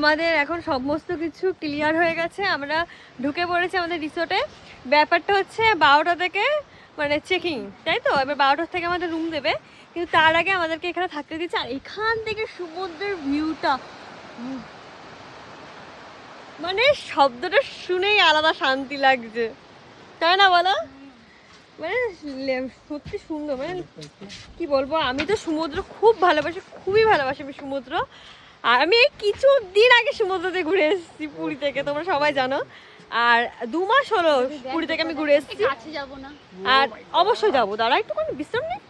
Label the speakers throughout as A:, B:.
A: আমাদের এখন সমস্ত কিছু ক্লিয়ার হয়ে গেছে, আমরা ঢুকে পড়েছি আমাদের রিসোর্টে। ব্যাপারটা হচ্ছে 12টা থেকে মানে চেকিং, তাই তো? এবার 12টা থেকে আমাদের রুম দেবে, কিন্তু তার আগে আমাদেরকে এখানে থাকতে দিচ্ছে। আর এখান থেকে সমুদ্রের ভিউটা মানে শব্দটা শুনেই আলাদা শান্তি লাগছে, তাই না বলো? মানে সত্যি সুন্দর, মানে কি বলবো, আমি তো সমুদ্র খুব ভালোবাসি, খুবই ভালোবাসি আমি সমুদ্র। আর আমি এই কিছুদিন আগে সমুদ্রতে ঘুরে এসেছি পুরী থেকে, তোমরা সবাই জানো। আর 2 মাস হলো পুরী থেকে আমি ঘুরে এসেছি। আর অবশ্যই যাবো, দাঁড়া একটুখানি বিশ্রাম নেই।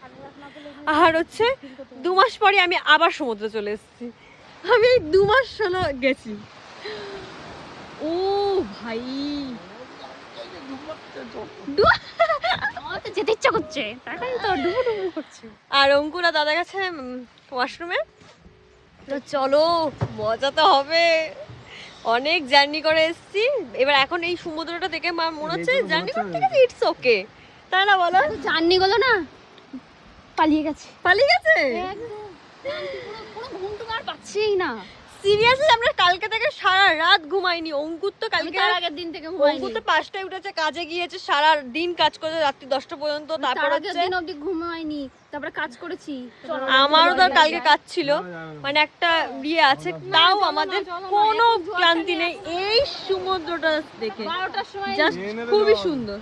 A: আর হচ্ছে 2 মাস পরে আমি আবার সমুদ্রে চলে এসেছি। আমি এই 2 মাস হলো গেছি। ও ভাই,
B: যেতে ইচ্ছা করছে, তার কারণে তো ডুবু ডুবু করছে।
A: আর অঙ্কুরা দাদা গেছে ওয়াশরুমে। তো চলো, মজা তো হবে। অনেক জার্নি করে এসেছি, এবার এখন এই সমুদ্রটা দেখে আমার মনে হচ্ছে জার্নি করতে গেছে ইটস ওকে, তাই না বলো?
B: জার্নি গুলো না পালিয়ে গেছে,
A: পালিয়ে গেছে
B: পুরো ঘুম তো আর পাচ্ছেই না।
A: সিরিয়াসলি আমরা কালকে থেকে সারা রাত ঘুমাইনি। অঙ্কুর তো কালকে
B: তার আগের দিন থেকে
A: অঙ্কুর তো 5টায় উঠেছে, কাজে গিয়েছে, সারা দিন কাজ করে রাত্রি 10টা পর্যন্ত। তারপর
B: তার আগের
A: হচ্ছে
B: দিন অবধি ঘুমাইনি, তারপরে কাজ করেছি।
A: আমারও তো কালকে কাজ ছিল, মানে একটা বিয়ে আছে, তাও আমাদের কোনো ক্লান্তি নেই এই সমুদ্রটা দেখে।
B: 12টার সময়
A: জাস্ট খুবই সুন্দর।